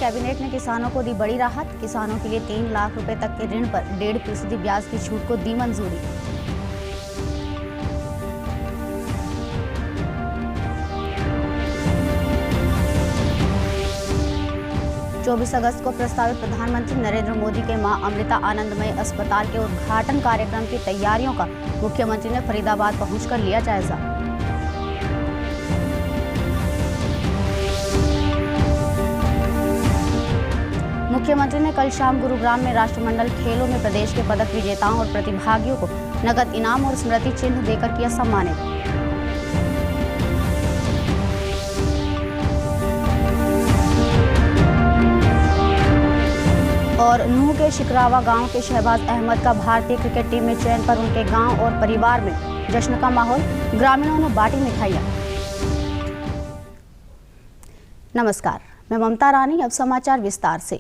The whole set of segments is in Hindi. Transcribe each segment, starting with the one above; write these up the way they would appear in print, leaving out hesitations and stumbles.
कैबिनेट ने किसानों को दी बड़ी राहत। किसानों के लिए 3 लाख रुपए तक के ऋण पर 1.5% ब्याज की छूट को दी मंजूरी। चौबीस अगस्त को प्रस्तावित प्रधानमंत्री नरेंद्र मोदी के मां अमृता आनंदमयी अस्पताल के उद्घाटन कार्यक्रम की तैयारियों का मुख्यमंत्री ने फरीदाबाद पहुंचकर लिया जायजा। मुख्यमंत्री ने कल शाम गुरुग्राम में राष्ट्रमंडल खेलों में प्रदेश के पदक विजेताओं और प्रतिभागियों को नगद इनाम और स्मृति चिन्ह देकर किया सम्मानित। और नूह के शिकरावा गांव के शहबाज अहमद का भारतीय क्रिकेट टीम में चयन पर उनके गांव और परिवार में जश्न का माहौल, ग्रामीणों ने बांटी मिठाइयां। नमस्कार, मैं ममता रानी। अब समाचार विस्तार से।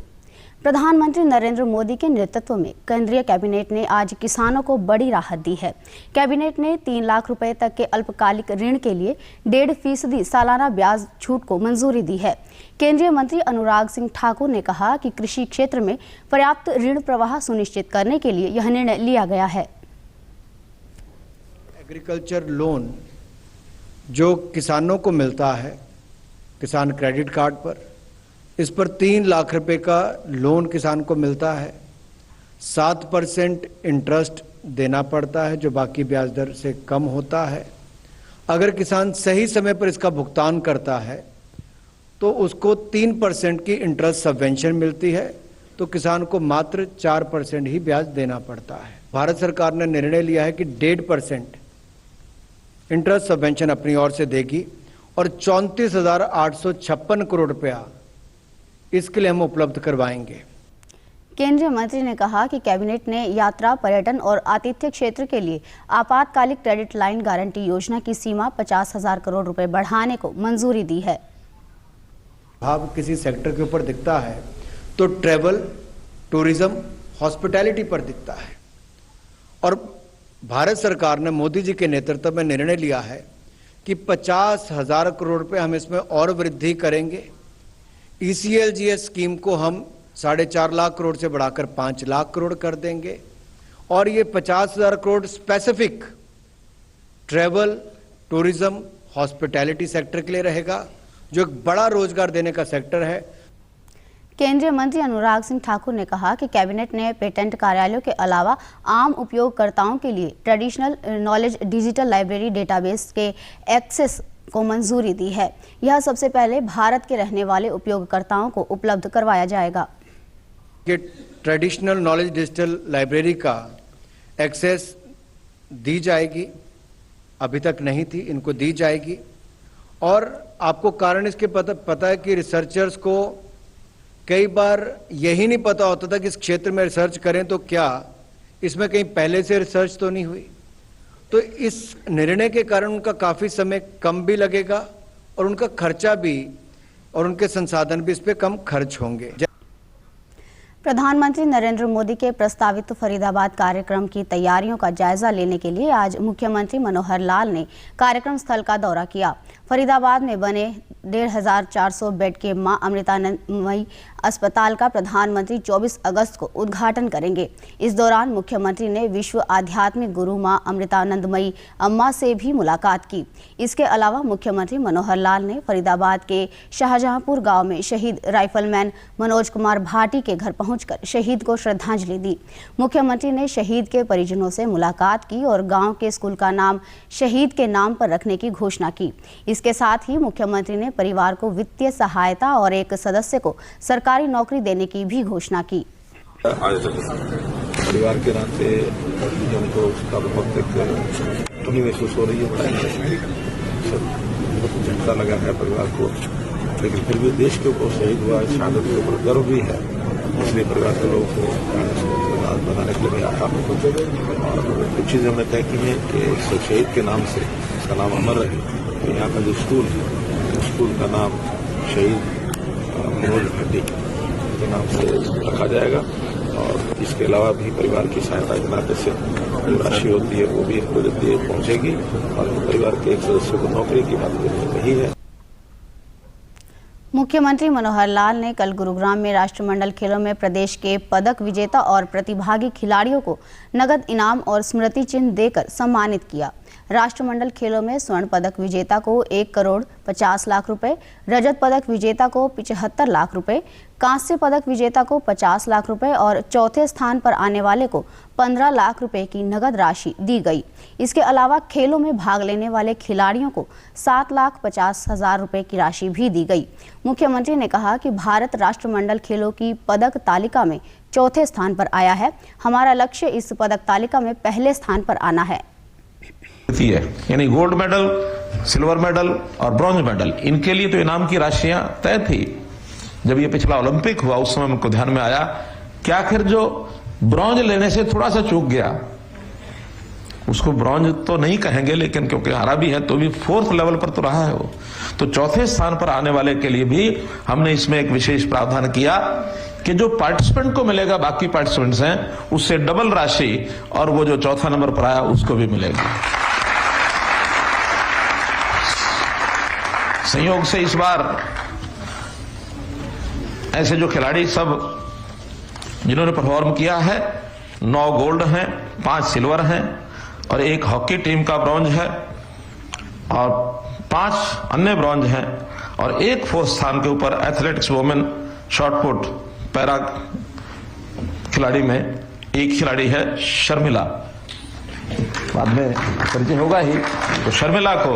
प्रधानमंत्री नरेंद्र मोदी के नेतृत्व में केंद्रीय कैबिनेट ने आज किसानों को बड़ी राहत दी है। कैबिनेट ने 3 लाख रुपए तक के अल्पकालिक ऋण के लिए 1.5% सालाना ब्याज छूट को मंजूरी दी है। केंद्रीय मंत्री अनुराग सिंह ठाकुर ने कहा कि कृषि क्षेत्र में पर्याप्त ऋण प्रवाह सुनिश्चित करने के लिए यह निर्णय लिया गया है। एग्रीकल्चर लोन जो किसानों को मिलता है किसान क्रेडिट कार्ड पर, इस पर 3 लाख रुपए का लोन किसान को मिलता है। 7% इंटरेस्ट देना पड़ता है जो बाकी ब्याज दर से कम होता है। अगर किसान सही समय पर इसका भुगतान करता है तो उसको 3% की इंटरेस्ट सबवेंशन मिलती है, तो किसान को मात्र 4% ही ब्याज देना पड़ता है। भारत सरकार ने निर्णय लिया है कि 1.5% इंटरेस्ट सबवेंशन अपनी ओर से देगी और 34,856 करोड़ रुपया इसके लिए हम उपलब्ध करवाएंगे। केंद्रीय मंत्री ने कहा कि कैबिनेट ने यात्रा, पर्यटन और आतिथ्य क्षेत्र के लिए आपातकालिक क्रेडिट लाइन गारंटी योजना की सीमा 50,000 करोड़ रुपए बढ़ाने को मंजूरी दी है। भाव किसी सेक्टर के ऊपर दिखता है तो ट्रैवल, टूरिज्म, हॉस्पिटैलिटी पर दिखता है। और भारत सरकार ने मोदी जी के नेतृत्व में निर्णय लिया है कि 50,000 करोड़ रुपए हम इसमें और वृद्धि करेंगे। ECLGS स्कीम को हम 4.5 लाख करोड़ से बढ़ाकर 5 लाख करोड़ कर देंगे और ये 50,000 crore specific travel, tourism, hospitality sector के लिए रहेगा, जो एक बड़ा रोजगार देने का सेक्टर है। केंद्रीय मंत्री अनुराग सिंह ठाकुर ने कहा कि कैबिनेट ने पेटेंट कार्यालयों के अलावा आम उपयोगकर्ताओं के लिए traditional knowledge digital library database के एक्सेस को मंजूरी दी है। यह सबसे पहले भारत के रहने वाले उपयोगकर्ताओं को उपलब्ध करवाया जाएगा। कि ट्रेडिशनल नॉलेज डिजिटल लाइब्रेरी का एक्सेस दी जाएगी, अभी तक नहीं थी, इनको दी जाएगी। और आपको कारण इसके पता है कि रिसर्चर्स को कई बार यही नहीं पता होता था कि इस क्षेत्र में रिसर्च करें तो क्या इसमें कहीं पहले से रिसर्च तो नहीं हुई। तो इस निर्णय के कारण उनका काफी समय कम भी लगेगा और उनका खर्चा भी और उनके संसाधन भी इस पे कम खर्च होंगे। प्रधानमंत्री नरेंद्र मोदी के प्रस्तावित फरीदाबाद कार्यक्रम की तैयारियों का जायजा लेने के लिए आज मुख्यमंत्री मनोहर लाल ने कार्यक्रम स्थल का दौरा किया। फरीदाबाद में बने 1,400 बेड के मां अमृतानंदमयी अस्पताल का प्रधानमंत्री 24 अगस्त को उद्घाटन करेंगे। इस दौरान मुख्यमंत्री ने विश्व आध्यात्मिक गुरु मां अमृतानंदमयी अम्मा से भी मुलाकात की। इसके अलावा मुख्यमंत्री मनोहर लाल ने फरीदाबाद के शाहजहांपुर गांव में शहीद राइफलमैन मनोज कुमार भाटी के घर पहुंचकर शहीद को श्रद्धांजलि दी। मुख्यमंत्री ने शहीद के परिजनों से मुलाकात की और गांव के स्कूल का नाम शहीद के नाम पर रखने की घोषणा की। इसके साथ ही मुख्यमंत्री ने परिवार को वित्तीय सहायता और एक सदस्य को सरकारी नौकरी देने की भी घोषणा की। आज परिवार के नाते उनको उसका बहुत कमी महसूस हो रही है, बहुत झटका लगा है परिवार को, लेकिन फिर भी देश के ऊपर शहीद हुआ, शहादत के ऊपर गर्व भी है, इसलिए परिवार के लोगों को बनाने के लिए आया और कुछ चीजें हमने तय की है कि शहीद के नाम से इसका नाम अमर रहे। यहाँ का जो स्कूल है, स्कूल का नाम शहीद मनोज भाटी के नाम से रखा जाएगा और इसके अलावा भी परिवार की सहायता के नाते से जो राशि होती है वो भी इनको जल्दी पहुंचेगी और परिवार के एक सदस्य को नौकरी की बात कही है। मुख्यमंत्री मनोहर लाल ने कल गुरुग्राम में राष्ट्रमंडल खेलों में प्रदेश के पदक विजेता और प्रतिभागी खिलाड़ियों को नगद इनाम और स्मृति चिन्ह देकर सम्मानित किया। राष्ट्रमंडल खेलों में स्वर्ण पदक विजेता को 1,50,00,000 रुपए, रजत पदक विजेता को 75 लाख रुपए, कांस्य पदक विजेता को 50 लाख रुपए और चौथे स्थान पर आने वाले को 15 लाख रुपए की नगद राशि दी गई। इसके अलावा खेलों में भाग लेने वाले खिलाड़ियों को 7,50,000 रुपए की राशि भी दी गई। मुख्यमंत्री ने कहा कि भारत राष्ट्रमंडल खेलों की पदक तालिका में चौथे स्थान पर आया है। हमारा लक्ष्य इस पदक तालिका में पहले स्थान पर आना है। यानी गोल्ड मेडल, सिल्वर मेडल और ब्रॉन्ज मेडल, इनके लिए तो इनाम की राशियां तय थी। जब ये पिछला ओलंपिक हुआ उस समय हमको ध्यान में आया कि आखिर जो ब्रॉन्ज लेने से थोड़ा सा चूक गया, उसको ब्रॉन्ज तो नहीं कहेंगे, लेकिन क्योंकि हारा भी है तो भी 4th लेवल पर तो रहा है वो, तो चौथे स्थान पर आने वाले के लिए भी हमने इसमें एक विशेष प्रावधान किया कि जो पार्टिसिपेंट को मिलेगा, बाकी पार्टिसिपेंट्स हैं, उससे डबल राशि और वो जो चौथा नंबर पर आया उसको भी मिलेगी। संयोग से इस बार ऐसे जो खिलाड़ी सब जिन्होंने परफॉर्म किया है, 9 गोल्ड हैं, 5 सिल्वर हैं और 1 हॉकी टीम का ब्रॉन्ज है और 5 अन्य ब्रॉन्ज हैं और 1 4th स्थान के ऊपर एथलेटिक्स वुमेन शॉटपुट पैरा खिलाड़ी में 1 खिलाड़ी है शर्मिला, बाद में परिचय होगा ही। तो शर्मिला को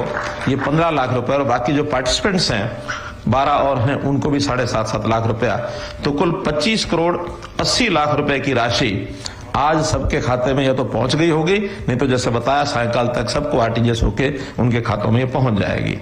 ये 15 लाख रुपए और बाकी जो पार्टिसिपेंट्स हैं 12 और हैं उनको भी 7.5 लाख रुपया, तो कुल 25 करोड़ 80 लाख रुपए की राशि आज सबके खाते में या तो पहुंच गई होगी, नहीं तो जैसे बताया सायंकाल तक सबको आरटीजीएस होके उनके खातों में ये पहुंच जाएगी।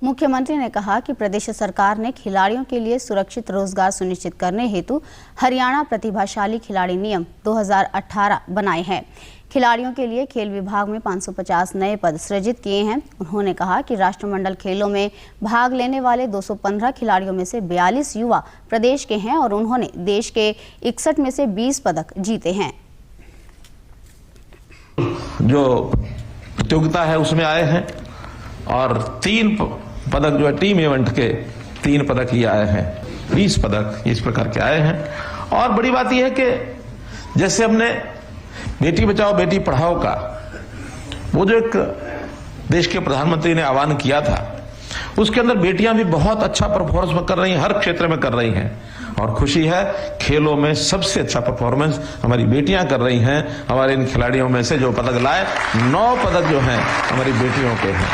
मुख्यमंत्री ने कहा कि प्रदेश सरकार ने खिलाड़ियों के लिए सुरक्षित रोजगार सुनिश्चित करने हेतु हरियाणा प्रतिभाशाली खिलाड़ी नियम 2018 बनाए हैं। खिलाड़ियों के लिए खेल विभाग में 550 नए पद सृजित किए हैं। उन्होंने कहा कि राष्ट्रमंडल खेलों में भाग लेने वाले 215 खिलाड़ियों में से 42 युवा प्रदेश के हैं और उन्होंने देश के 61 में से 20 पदक जीते हैं। जो प्रतियोगिता है उसमें आए हैं और 3 पदक जो है टीम इवेंट के 3 पदक ही आए हैं, 20 पदक इस प्रकार के आए हैं। और बड़ी बात यह है कि जैसे हमने बेटी बचाओ बेटी पढ़ाओ का वो जो एक देश के प्रधानमंत्री ने आह्वान किया था, उसके अंदर बेटियां भी बहुत अच्छा परफॉर्मेंस कर रही हैं, हर क्षेत्र में कर रही हैं और खुशी है खेलों में सबसे अच्छा परफॉर्मेंस हमारी बेटियां कर रही हैं। हमारे इन खिलाड़ियों में से जो पदक लाए 9 पदक जो हैं हमारी बेटियों के हैं।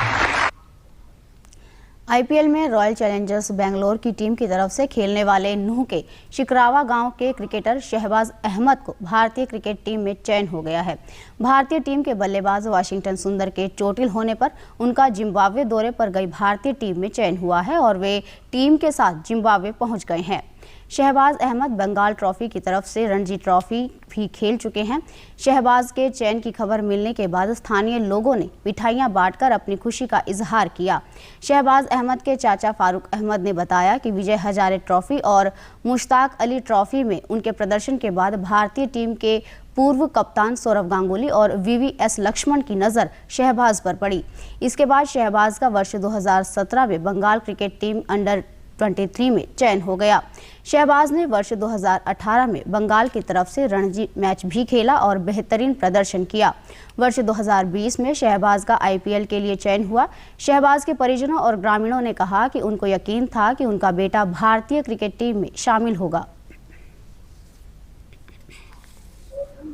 आईपीएल में रॉयल चैलेंजर्स बेंगलोर की टीम की तरफ से खेलने वाले नूह के शिकरावा गांव के क्रिकेटर शहबाज अहमद को भारतीय क्रिकेट टीम में चयन हो गया है। भारतीय टीम के बल्लेबाज वाशिंगटन सुंदर के चोटिल होने पर उनका जिम्बाब्वे दौरे पर गई भारतीय टीम में चयन हुआ है और वे टीम के साथ जिम्बाब्वे पहुंच गए हैं। शहबाज अहमद बंगाल ट्रॉफी की तरफ से रणजी ट्रॉफी भी खेल चुके हैं। शहबाज के चयन की खबर मिलने के बाद स्थानीय लोगों ने मिठाइयां बांटकर अपनी खुशी का इजहार किया। शहबाज अहमद के चाचा फारूक अहमद ने बताया कि विजय हजारे ट्रॉफी और मुश्ताक अली ट्रॉफी में उनके प्रदर्शन के बाद भारतीय टीम के पूर्व कप्तान सौरव गांगुली और वीवीएस लक्ष्मण की नज़र शहबाज पर पड़ी। इसके बाद शहबाज का वर्ष 2017 में बंगाल क्रिकेट टीम अंडर 23 में चयन हो गया। शहबाज ने वर्ष 2018 में बंगाल की तरफ से रणजी मैच भी खेला और बेहतरीन प्रदर्शन किया। वर्ष 2020 में शहबाज का आईपीएल के लिए चयन हुआ। शहबाज के परिजनों और ग्रामीणों ने कहा कि उनको यकीन था कि उनका बेटा भारतीय क्रिकेट टीम में शामिल होगा।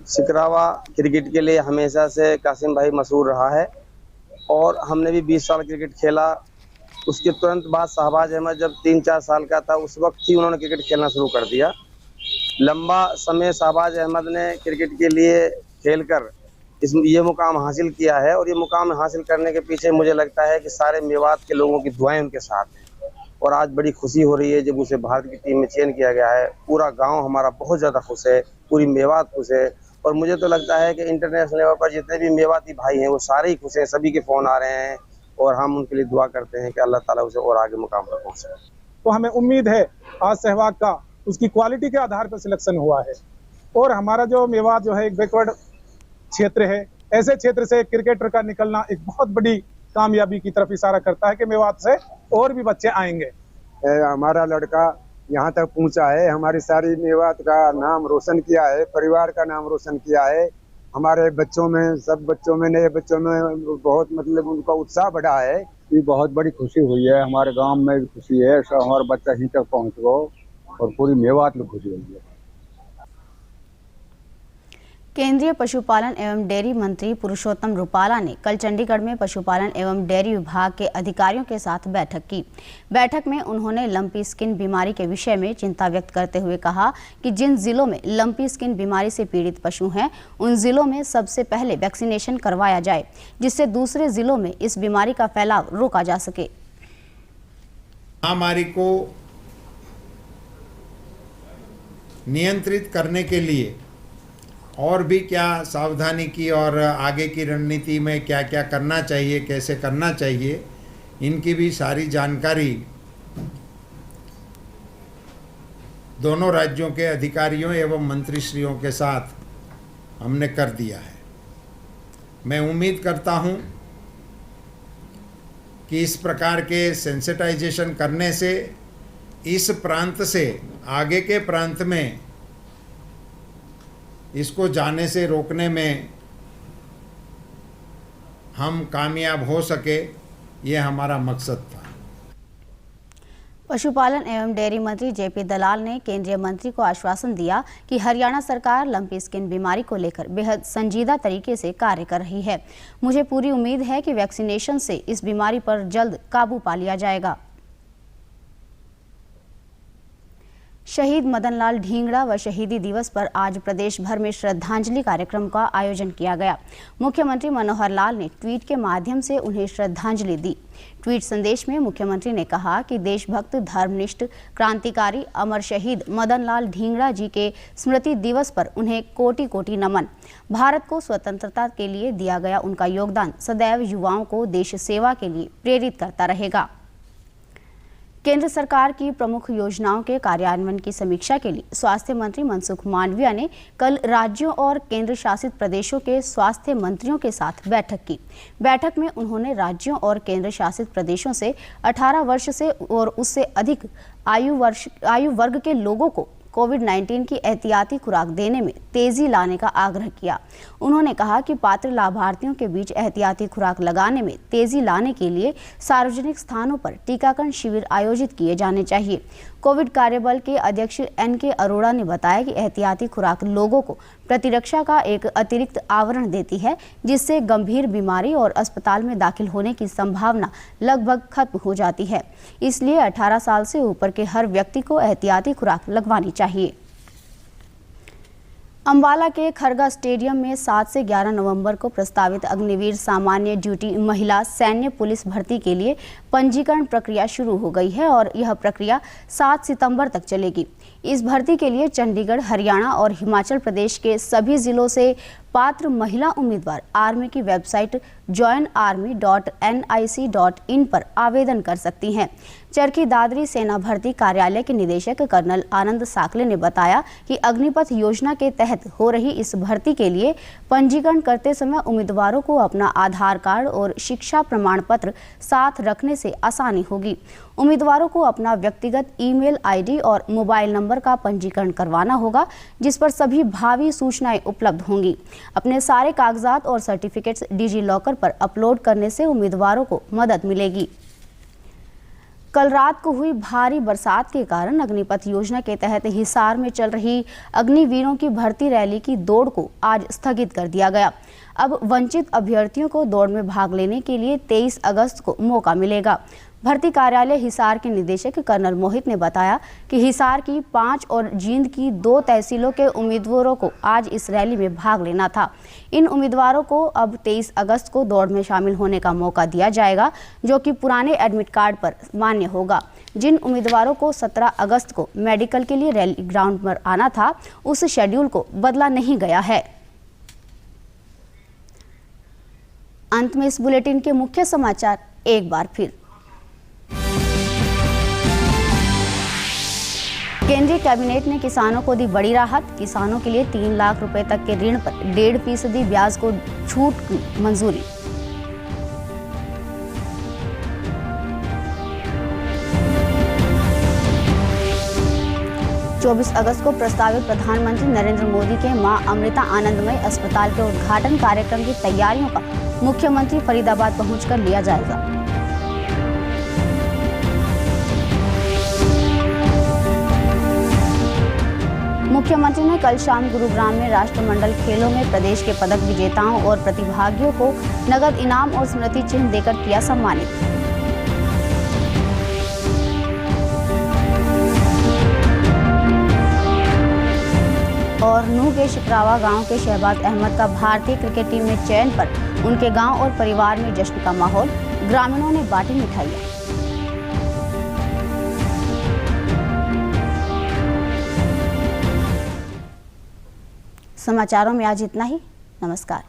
शिकरावा क्रिकेट के लिए हमेशा से कासिम भाई मशहूर रहा है और हमने भी 20 साल क्रिकेट खेला। उसके तुरंत बाद शहबाज अहमद जब 3-4 साल का था उस वक्त ही उन्होंने क्रिकेट खेलना शुरू कर दिया। लंबा समय शहबाज अहमद ने क्रिकेट के लिए खेलकर ये मुकाम हासिल किया है और ये मुकाम हासिल करने के पीछे मुझे लगता है कि सारे मेवात के लोगों की दुआएं उनके साथ हैं और आज बड़ी खुशी हो रही है जब उसे भारत की टीम में चयन किया गया है। पूरा गाँव हमारा बहुत ज़्यादा खुश है, पूरी मेवात खुश है और मुझे तो लगता है कि इंटरनेशनल लेवल पर जितने भी मेवाती भाई हैं वो सारे ही खुश हैं। सभी के फ़ोन आ रहे हैं और हम उनके लिए दुआ करते हैं कि अल्लाह ताला उसे और आगे मुकाम पर पहुंचे। तो हमें उम्मीद है आज सहवाग का उसकी क्वालिटी के आधार पर सिलेक्शन हुआ है और हमारा जो मेवात जो है एक बैकवर्ड क्षेत्र है, ऐसे क्षेत्र से क्रिकेटर का निकलना एक बहुत बड़ी कामयाबी की तरफ इशारा करता है कि मेवात से और भी बच्चे आएंगे हमारा लड़का यहाँ तक पहुँचा है, हमारी सारी मेवात का नाम रोशन किया है, परिवार का नाम रोशन किया है। हमारे बच्चों में, सब बच्चों में, नए बच्चों में बहुत मतलब उनका उत्साह बढ़ा है। ये बहुत बड़ी खुशी हुई है, हमारे गांव में भी खुशी है, सब हमारा बच्चा यहीं तक पहुँच गया और पूरी मेवात में खुशी हुई है। केंद्रीय पशुपालन एवं डेयरी मंत्री पुरुषोत्तम रुपाला ने कल चंडीगढ़ में पशुपालन एवं डेयरी विभाग के अधिकारियों के साथ बैठक की। बैठक में उन्होंने लंपी स्किन बीमारी के विषय में चिंता व्यक्त करते हुए कहा कि जिन जिलों में लंपी स्किन बीमारी से पीड़ित पशु हैं, उन जिलों में सबसे पहले वैक्सीनेशन करवाया जाए, जिससे दूसरे जिलों में इस बीमारी का फैलाव रोका जा सके। महामारी को नियंत्रित करने के लिए और भी क्या सावधानी की और आगे की रणनीति में क्या क्या करना चाहिए, कैसे करना चाहिए, इनकी भी सारी जानकारी दोनों राज्यों के अधिकारियों एवं मंत्रीश्रियों के साथ हमने कर दिया है। मैं उम्मीद करता हूं कि इस प्रकार के सेंसिटाइजेशन करने से इस प्रांत से आगे के प्रांत में इसको जाने से रोकने में हम कामयाब हो सके, ये हमारा मकसद था। पशुपालन एवं डेयरी मंत्री जेपी दलाल ने केंद्रीय मंत्री को आश्वासन दिया कि हरियाणा सरकार लंपी स्किन बीमारी को लेकर बेहद संजीदा तरीके से कार्य कर रही है। मुझे पूरी उम्मीद है कि वैक्सीनेशन से इस बीमारी पर जल्द काबू पा लिया जाएगा। शहीद मदन लाल ढींगड़ा व शहीदी दिवस पर आज प्रदेश भर में श्रद्धांजलि कार्यक्रम का आयोजन किया गया। मुख्यमंत्री मनोहर लाल ने ट्वीट के माध्यम से उन्हें श्रद्धांजलि दी। ट्वीट संदेश में मुख्यमंत्री ने कहा कि देशभक्त, धर्मनिष्ठ, क्रांतिकारी अमर शहीद मदन लाल ढींगड़ा जी के स्मृति दिवस पर उन्हें कोटि कोटि नमन। भारत को स्वतंत्रता के लिए दिया गया उनका योगदान सदैव युवाओं को देश सेवा के लिए प्रेरित करता रहेगा। केंद्र सरकार की प्रमुख योजनाओं के कार्यान्वयन की समीक्षा के लिए स्वास्थ्य मंत्री मनसुख मांडविया ने कल राज्यों और केंद्र शासित प्रदेशों के स्वास्थ्य मंत्रियों के साथ बैठक की। बैठक में उन्होंने राज्यों और केंद्र शासित प्रदेशों से 18 वर्ष से और उससे अधिक आयु वर्ग के लोगों को कोविड-19 की एहतियाती खुराक देने में तेजी लाने का आग्रह किया। उन्होंने कहा कि पात्र लाभार्थियों के बीच एहतियाती खुराक लगाने में तेजी लाने के लिए सार्वजनिक स्थानों पर टीकाकरण शिविर आयोजित किए जाने चाहिए। कोविड कार्यबल के अध्यक्ष NK अरोड़ा ने बताया कि एहतियाती खुराक लोगों को प्रतिरक्षा का एक अतिरिक्त आवरण देती है, जिससे गंभीर बीमारी और अस्पताल में दाखिल होने की संभावना लगभग खत्म हो जाती है। इसलिए 18 साल से ऊपर के हर व्यक्ति को एहतियाती खुराक लगवानी चाहिए। अंबाला के खरगा स्टेडियम में 7 से 11 नवंबर को प्रस्तावित अग्निवीर सामान्य ड्यूटी महिला सैन्य पुलिस भर्ती के लिए पंजीकरण प्रक्रिया शुरू हो गई है और यह प्रक्रिया 7 सितंबर तक चलेगी। इस भर्ती के लिए चंडीगढ़, हरियाणा और हिमाचल प्रदेश के सभी जिलों से पात्र महिला उम्मीदवार आर्मी की वेबसाइट joinarmy.nic.in पर आवेदन कर सकती हैं। चरखी दादरी सेना भर्ती कार्यालय के निदेशक कर्नल आनंद साकले ने बताया कि अग्निपथ योजना के तहत हो रही इस भर्ती के लिए पंजीकरण करते समय उम्मीदवारों को अपना आधार कार्ड और शिक्षा प्रमाण पत्र साथ रखने से आसानी होगी। उम्मीदवारों को अपना व्यक्तिगत ईमेल आईडी और मोबाइल नंबर का पंजीकरण करवाना होगा, जिस पर सभी भावी सूचनाएं उपलब्ध होंगी। अपने सारे कागजात और सर्टिफिकेट्स डिजी लॉकर पर अपलोड करने से उम्मीदवारों को मदद मिलेगी। कल रात को हुई भारी बरसात के कारण अग्निपथ योजना के तहत हिसार में चल रही अग्निवीरों की भर्ती रैली की दौड़ को आज स्थगित कर दिया गया। अब वंचित अभ्यर्थियों को दौड़ में भाग लेने के लिए 23 अगस्त को मौका मिलेगा। भर्ती कार्यालय हिसार के निदेशक कर्नल मोहित ने बताया कि हिसार की 5 और जींद की 2 तहसीलों के उम्मीदवारों को आज इस रैली में भाग लेना था। इन उम्मीदवारों को अब 23 अगस्त को दौड़ में शामिल होने का मौका दिया जाएगा, जो कि पुराने एडमिट कार्ड पर मान्य होगा। जिन उम्मीदवारों को 17 अगस्त को मेडिकल के लिए रैली ग्राउंड पर आना था, उस शेड्यूल को बदला नहीं गया है। अंत में इस बुलेटिन के मुख्य समाचार एक बार फिर। केंद्रीय कैबिनेट ने किसानों को दी बड़ी राहत। किसानों के लिए 3 लाख रुपए तक के ऋण पर 1.5% ब्याज को छूट की मंजूरी। 24 अगस्त को प्रस्तावित प्रधानमंत्री नरेंद्र मोदी के मां अमृता आनंदमयी अस्पताल के उद्घाटन कार्यक्रम की तैयारियों का मुख्यमंत्री फरीदाबाद पहुंचकर लिया जायजा। मुख्यमंत्री ने कल शाम गुरुग्राम में राष्ट्रमंडल खेलों में प्रदेश के पदक विजेताओं और प्रतिभागियों को नगद इनाम और स्मृति चिन्ह देकर किया सम्मानित। और नूह के शिकरावा गांव के शहबाज अहमद का भारतीय क्रिकेट टीम में चयन पर उनके गांव और परिवार में जश्न का माहौल, ग्रामीणों ने बांटी मिठाइयां। समाचारों में आज इतना ही। नमस्कार।